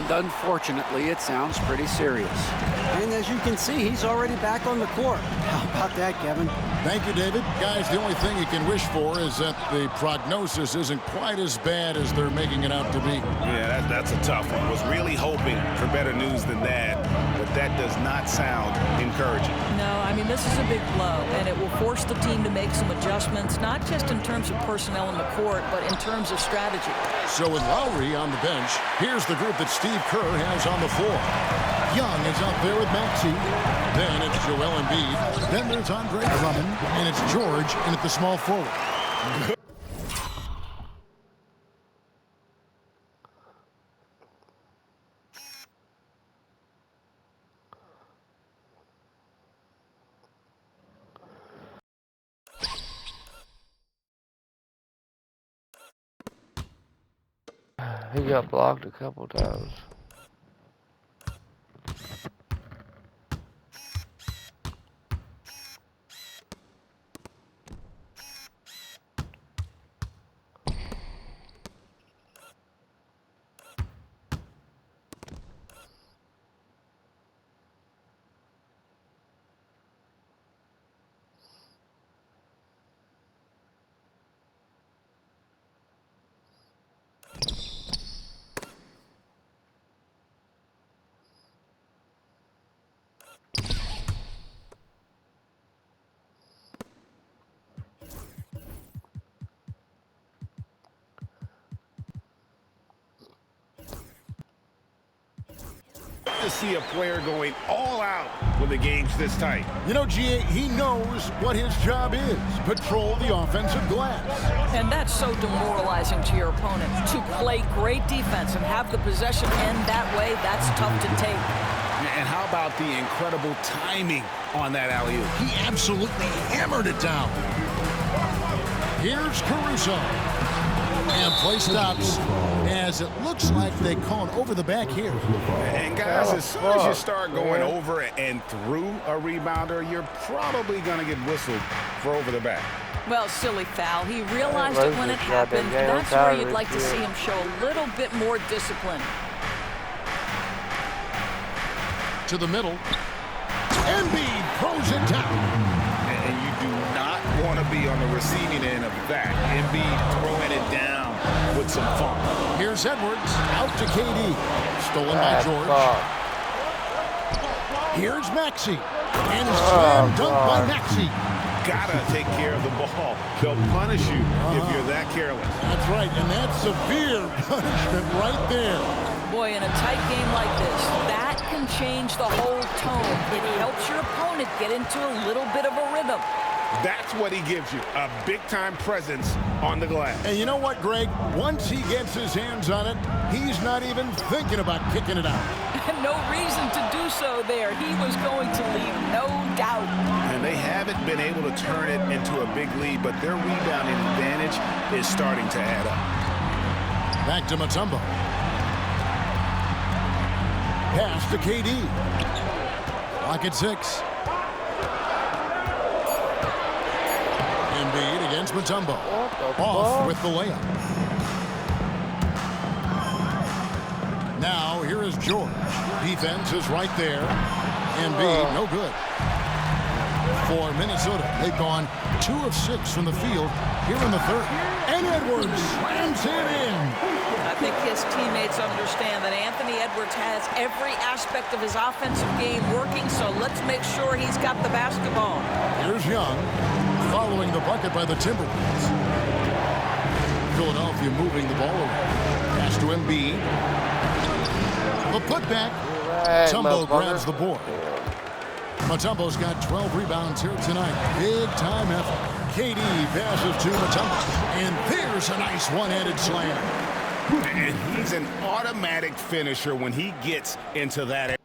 And unfortunately, it sounds pretty serious. And as you can see, he's already back on the court. How about that, Kevin? Thank you, David. Guys, the only thing you can wish for is that the prognosis isn't quite as bad as they're making it out to be. Yeah, that's a tough one. Was really hoping for better news than that, but that does not sound encouraging. No, I mean, this is a big blow, and it will force the team to make some adjustments, not just in terms of personnel on the court, but in terms of strategy. So with Lowry on the bench, here's the group that Steve Kerr has on the floor. Young is out there with Maxey. Then it's Joel Embiid. Then there's Andre Drummond. And it's George in at the small forward. He got blocked a couple times. To see a player going all out when the game's this tight. You know, GA, he knows what his job is. Patrol the offensive glass. And that's so demoralizing to your opponent. To play great defense and have the possession end that way, that's tough to take. And how about the incredible timing on that alley-oop? He absolutely hammered it down. Here's Caruso. And play stops as it looks like they call it over the back here. And guys, as soon as you start going over and through a rebounder, you're probably going to get whistled for over the back. Well, silly foul. He realized it when it happened. That's where you'd like to see him show a little bit more discipline. To the middle. Embiid throws it down. And you do not want to be on the receiving end of that. Embiid throwing it down with some funk. Here's Edwards out to KD. Stolen by George. Here's Maxey. And a slam dunk by Maxey. Gotta take care of the ball. They'll punish you if you're that careless. That's right, and that's severe punishment right there. Boy, in a tight game like this, that can change the whole tone. It helps your opponent get into a little bit of a rhythm. That's what he gives you, a big-time presence on the glass. And you know what, Greg? Once he gets his hands on it, he's not even thinking about kicking it out. No reason to do so there. He was going to leave, no doubt. And they haven't been able to turn it into a big lead, but their rebounding advantage is starting to add up. Back to Mutombo. Pass to KD. Clock at 6. Embiid against Mutombo. Off with the layup. Now here is George. Defense is right there. Embiid, no good. For Minnesota, they've gone 2 of 6 from the field here in the third. And Edwards slams it in. I think his teammates understand that Anthony Edwards has every aspect of his offensive game working, so let's make sure he's got the basketball. Here's Young, following the bucket by the Timberwolves. Philadelphia moving the ball away. Pass to Embiid. The putback. Mutombo grabs the board. Mutombo's got 12 rebounds here tonight. Big time effort. KD passes to Mutombo. And there's a nice one-handed slam. And he's an automatic finisher when he gets into that area.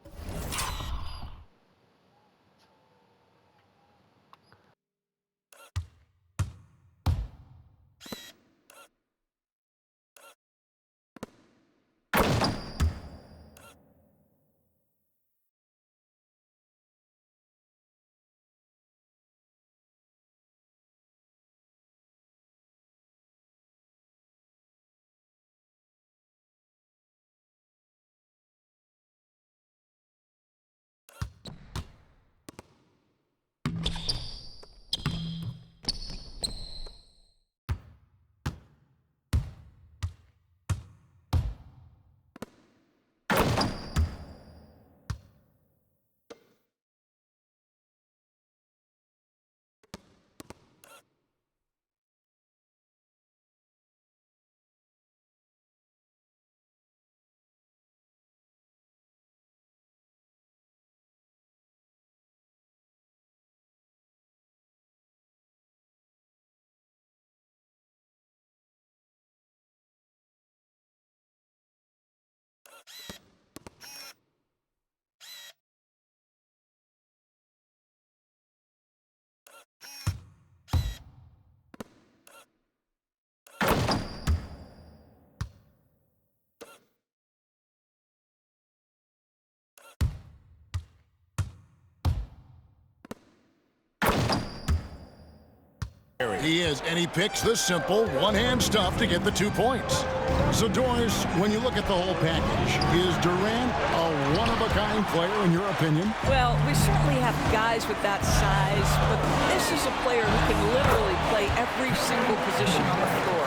He is, and he picks the simple one-hand stuff to get the 2 points. So, Doris, when you look at the whole package, is Durant a one-of-a-kind player in your opinion? Well, we certainly have guys with that size, but this is a player who can literally play every single position on the floor.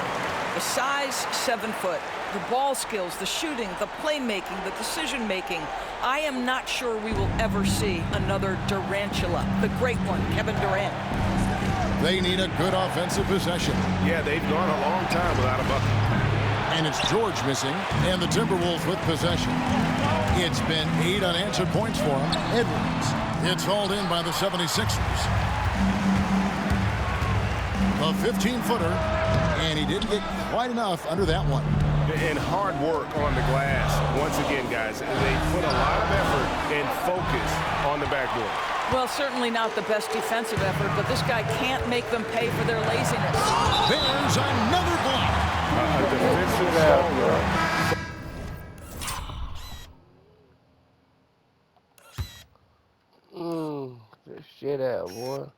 The size, 7 foot. The ball skills, the shooting, the playmaking, the decision-making. I am not sure we will ever see another Durantula, the great one, Kevin Durant. They need a good offensive possession. Yeah, they've gone a long time without a bucket. And it's George missing, and the Timberwolves with possession. It's been 8 unanswered points for him. Edwards. It's hauled in by the 76ers. A 15-footer, and he didn't get quite enough under that one. And hard work on the glass. Once again, guys, they put a lot of effort and focus on the backboard. Well, certainly not the best defensive effort, but this guy can't make them pay for their laziness. There's another block. A defensive stalwart. Get shit out, boy.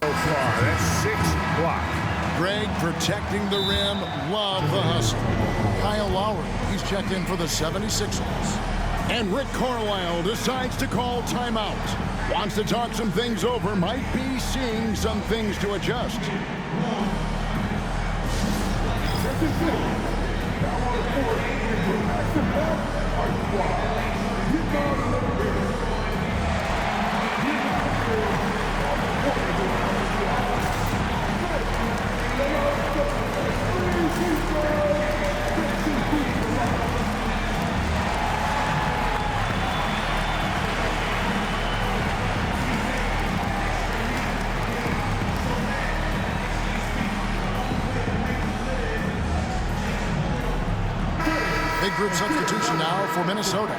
That's 6 blocks. Greg protecting the rim. Love the hustle. Kyle Lowry, he's checked in for the 76ers. And Rick Carlisle decides to call timeout. Wants to talk some things over. Might be seeing some things to adjust. Big group substitution now for Minnesota.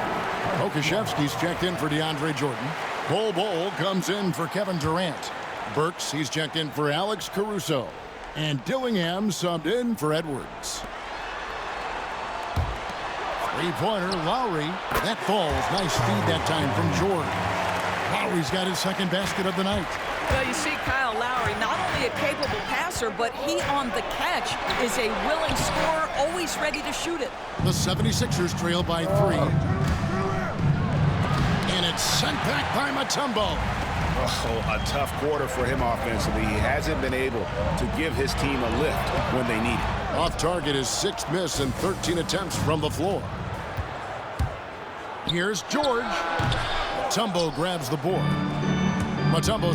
Okashevsky's checked in for DeAndre Jordan. Bol comes in for Kevin Durant. Burks, he's checked in for Alex Caruso. And Dillingham subbed in for Edwards. Three-pointer, Lowry. That falls. Nice feed that time from Jordan. Lowry's got his second basket of the night. Well, you see Kyle Lowry, not only a capable passer, but he on the catch is a willing scorer, always ready to shoot it. The 76ers trail by 3. And it's sent back by Mutombo. Oh, a tough quarter for him offensively. He hasn't been able to give his team a lift when they need it. Off target is 6th miss and 13 attempts from the floor. Here's George. Mutombo grabs the board. Mutombo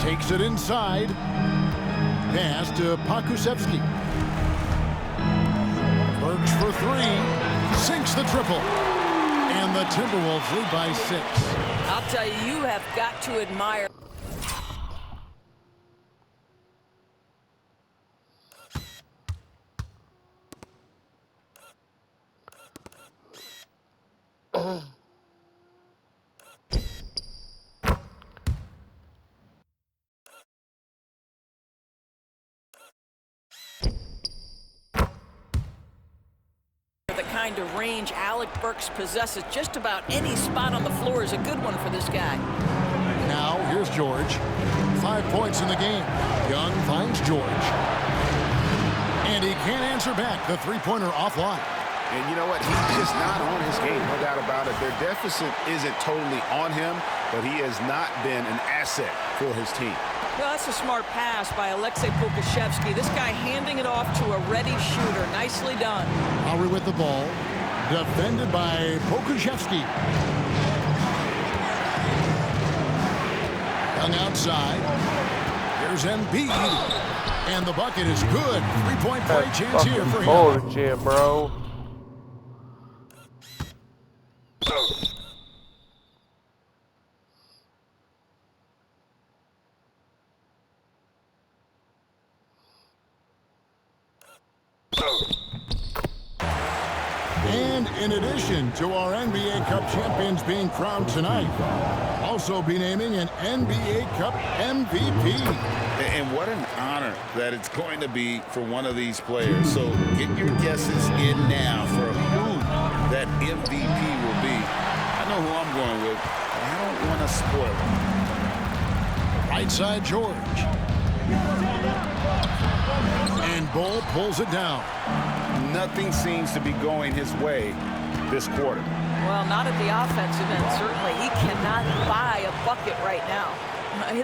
takes it inside. Pass to Pokusevski. Works for 3. Sinks the triple. And the Timberwolves lead by 6. I'll tell you, you have got to admire. The kind of range Alec Burks possesses. Just about any spot on the floor is a good one for this guy. Now, here's George. 5 points in the game. Young finds George. And he can't answer back. The three-pointer offline. And you know what? He's just not on his game, no doubt about it. Their deficit isn't totally on him, but he has not been an asset for his team. Well, that's a smart pass by Alexei Pokusevski. This guy handing it off to a ready shooter. Nicely done. Lowry with the ball. Defended by Pokusevski. Young outside. Here's Embiid. And the bucket is good. Three-point play chance here for him. Bullshit, bro. And in addition to our NBA Cup champions being crowned tonight, also be naming an NBA Cup MVP. And what an honor that it's going to be for one of these players. So get your guesses in now for who that MVP will be. I know who I'm going with, but I don't want to spoil it. Right side, George. And Bull pulls it down. Nothing seems to be going his way this quarter. Well, not at the offensive end, certainly. He cannot buy a bucket right now.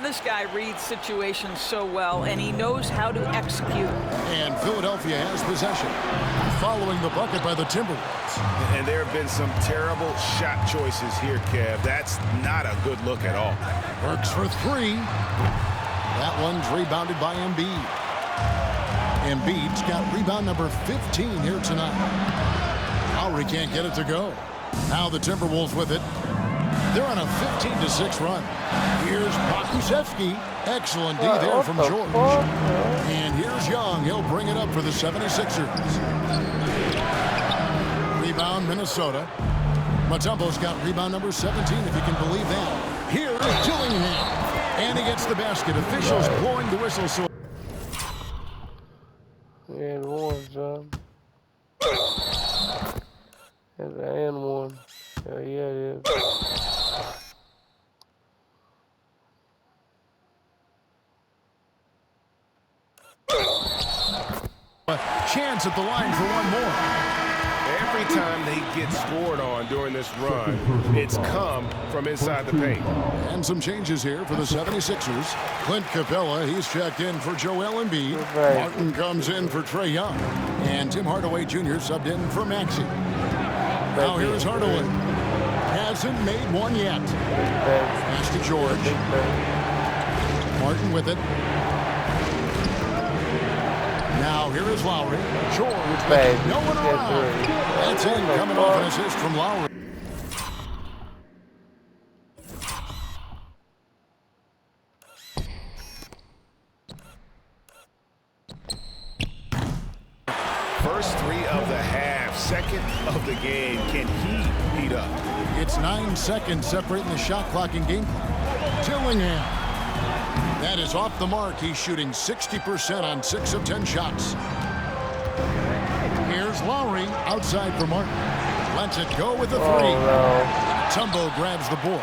This guy reads situations so well, and he knows how to execute. And Philadelphia has possession, following the bucket by the Timberwolves. And there have been some terrible shot choices here, Kev. That's not a good look at all. Works for three. That one's rebounded by Embiid. Embiid's got rebound number 15 here tonight. Lowry can't get it to go. Now the Timberwolves with it. They're on a 15-6 run. Here's Pokusevski. Excellent D there from George. And here's Young. He'll bring it up for the 76ers. Rebound, Minnesota. Mutombo's got rebound number 17, if you can believe that. Here's Dillingham. And he gets the basket. Officials blowing the whistle. So And one, son. It's an and one. Yeah, it is. a chance at the line for one more. Every time they get scored on during this run, it's come from inside the paint. And some changes here for the 76ers. Clint Capella, he's checked in for Joel Embiid. Right. Martin comes in for Trae Young. And Tim Hardaway Jr. subbed in for Maxey. Now here's Hardaway. Hasn't made one yet. Pass to George. Martin with it. Now here is Lowry. George with no one around. That's in, coming off an assist from Lowry. First three of the half, second of the game. Can he heat up? It's 9 seconds separating the shot clock and game clock. Dillingham. That is off the mark. He's shooting 60% on 6 of 10 shots. Here's Lowry outside for Martin. Lets it go with the three. Mutombo grabs the board.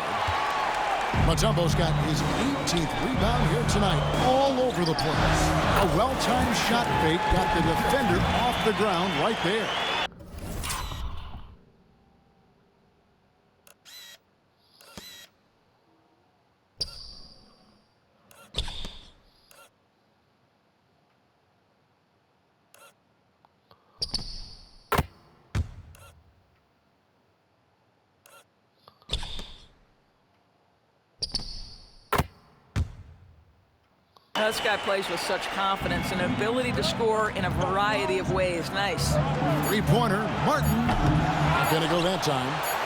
Mutombo's got his 18th rebound here tonight, all over the place. A well-timed shot fake got the defender off the ground right there. This guy plays with such confidence and ability to score in a variety of ways. Nice. Three-pointer, Martin. Not gonna go that time.